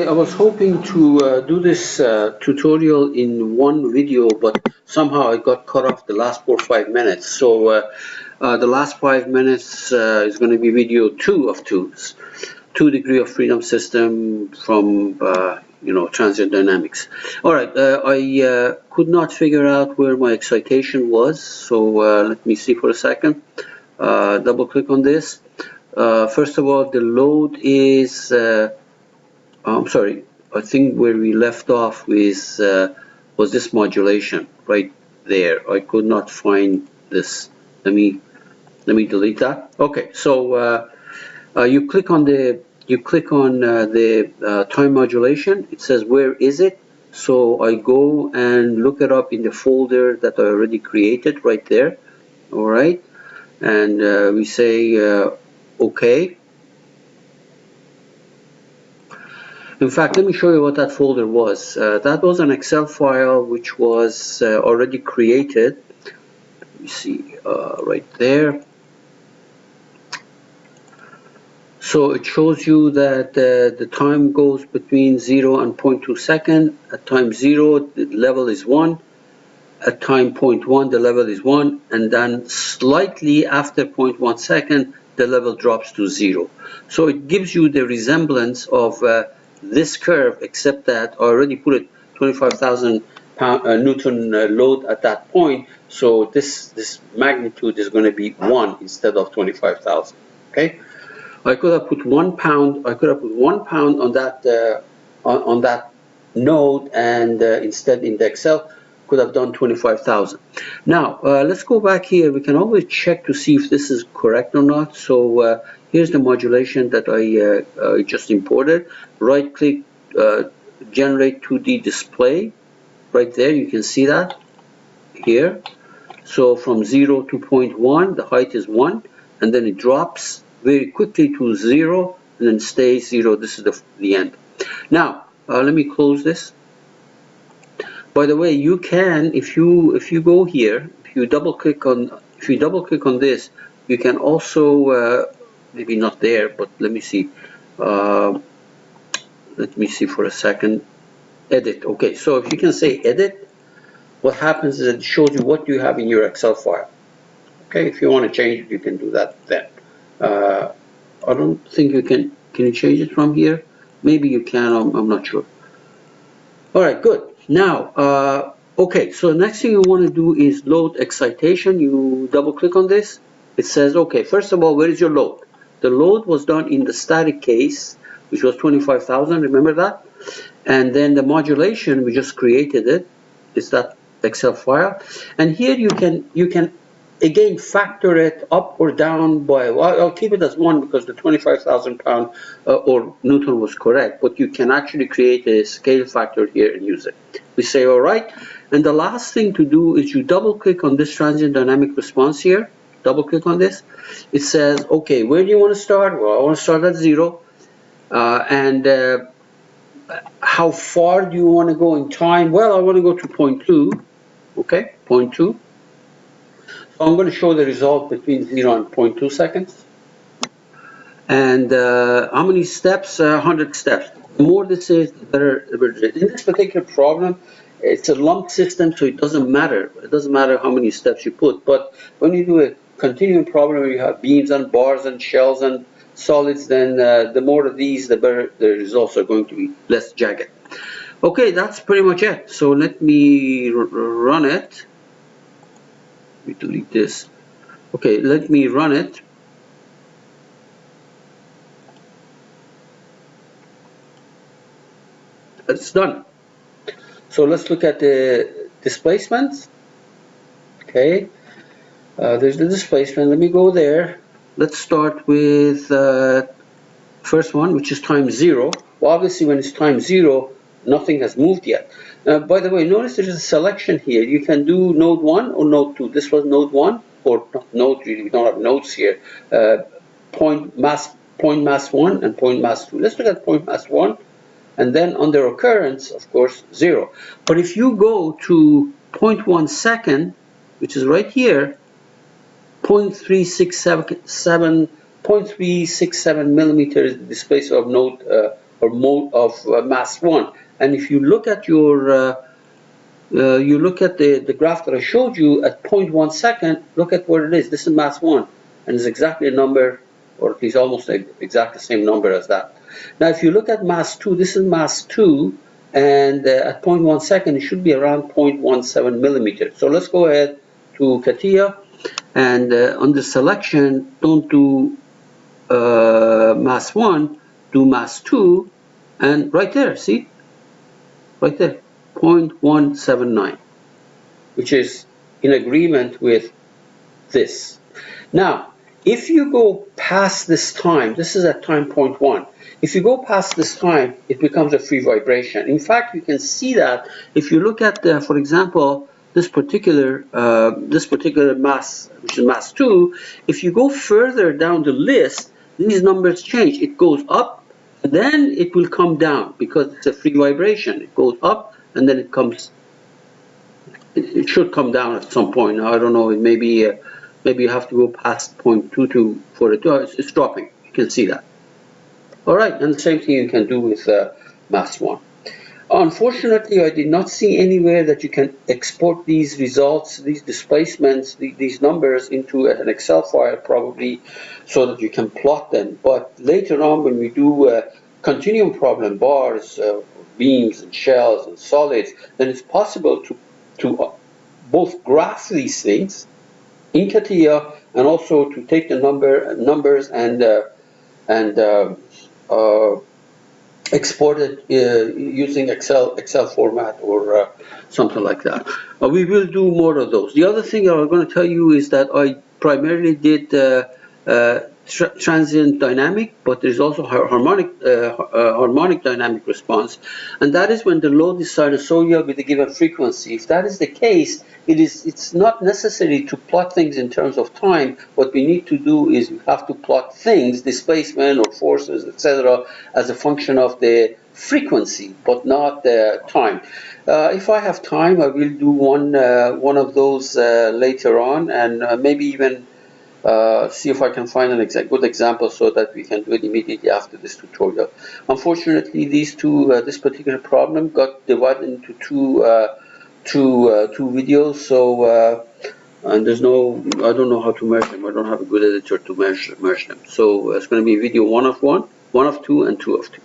Okay, I was hoping to do this tutorial in one video, but somehow I got cut off the last 4 or 5 minutes. So the last 5 minutes is going to be video 2 of 2s. 2 degree of freedom system from Transient Dynamics. All right, I could not figure out where my excitation was, so let me see for a second. Double click on this. First of all, the load is I'm sorry, I think where we left off with was this modulation right there. I could not find this. Let me delete that. Okay, so you click on the time modulation. It says where is it? So I go and look it up in the folder that I already created right there. All right, and we say okay. In fact, let me show you what that folder was. That was an Excel file which was already created. Let me see, right there. So it shows you that the time goes between 0 and 0.2 seconds. At time 0, the level is 1. At time 0.1, the level is 1. And then slightly after 0.1 second, the level drops to 0. So it gives you the resemblance of this curve, except that I already put it 25,000 Newton load at that point. So this magnitude is going to be 1 instead of 25,000. Okay, I could have put 1 pound. I could have put 1 pound on that on that node, and instead in the Excel could have done 25,000. Now let's go back here. We can always check to see if this is correct or not. So here's the modulation that I just imported. Right click, generate 2D display. Right there, you can see that here. So from 0 to 0.1, the height is 1, and then it drops very quickly to 0, and then stays 0. This is the end. Now let me close this. By the way, you can, if you go here, if you double click on this, you can also maybe not there, but let me see. Let me see for a second. Edit. Okay, so if you can say edit, what happens is it shows you what you have in your Excel file. Okay, if you want to change it, you can do that then. I don't think you can. Can you change it from here? Maybe you can. I'm not sure. All right, good. Now, okay, so the next thing you want to do is load excitation. You double click on this. It says, okay, first of all, where is your load? The load was done in the static case, which was 25,000, remember that? And then the modulation, we just created it. It's that Excel file. And here you can again factor it up or down by, well, I'll keep it as 1 because the 25,000 pound or Newton was correct, but you can actually create a scale factor here and use it. We say all right, and the last thing to do is you double click on this transient dynamic response here, double click on this. It says, okay, where do you want to start? Well, I want to start at 0, and how far do you want to go in time? Well, I want to go to 0.2, okay, 0.2. So I'm going to show the result between 0 and 0.2 seconds. And how many steps? 100 steps. The more this is, the better. In this particular problem, it's a lumped system, so it doesn't matter. It doesn't matter how many steps you put. But when you do a continuum problem where you have beams and bars and shells and solids, then the more of these, the better the results are going to be, less jagged. Okay, that's pretty much it. So let me run it. Let me delete this. Okay, let me run it. It's done. So let's look at the displacement. Okay, there's the displacement. Let me go there. Let's start with first one, which is time 0. Well, obviously when it's time 0, nothing has moved yet. By the way, notice there's a selection here. You can do node 1 or node 2. This was node 1, or not node, really, we don't have nodes here. Point mass 1 and point mass 2. Let's look at point mass 1, and then under occurrence, of course, 0. But if you go to 0.1 second, which is right here, 0.367 millimeters displacement of node or mode of mass 1. And if you look at your you look at the graph that I showed you at 0.1 second, look at what it is. This is mass 1, and it's exactly a number, or at least almost exactly the same number as that. Now, if you look at mass 2, this is mass 2, and at 0.1 second, it should be around 0.17 millimeters. So let's go ahead to Catia, and under selection, don't do mass 1, do mass 2, and right there, see? Right there, 0.179, which is in agreement with this. Now, if you go past this time, this is at time 0.1, if you go past this time, it becomes a free vibration. In fact, you can see that if you look at, for example, this particular mass, which is mass 2, if you go further down the list, these numbers change. It goes up, and then it will come down because it's a free vibration. It goes up, and then it comes. It should come down at some point. Now, I don't know. It maybe you have to go past 0.22 for it. It's dropping. You can see that. All right, and the same thing you can do with mass 1. Unfortunately, I did not see anywhere that you can export these results, these displacements, these numbers into an Excel file probably so that you can plot them. But later on when we do continuum problem, bars, beams and shells and solids, then it's possible to both graph these things in Catia and also to take the numbers and export it using Excel format or something like that. We will do more of those. The other thing I'm going to tell you is that I primarily did transient dynamic, but there's also harmonic dynamic response, and that is when the load is sinusoidal with a given frequency. If that is the case, it's not necessary to plot things in terms of time. What we need to do is we have to plot things, displacement or forces, etc., as a function of the frequency, but not the time. If I have time, I will do one of those later on, and maybe even see if I can find a good example so that we can do it immediately after this tutorial. Unfortunately, this particular problem got divided into two videos, so and I don't know how to merge them. I don't have a good editor to merge them. So it's going to be video 1 of 1, 1 of 2, and 2 of 2.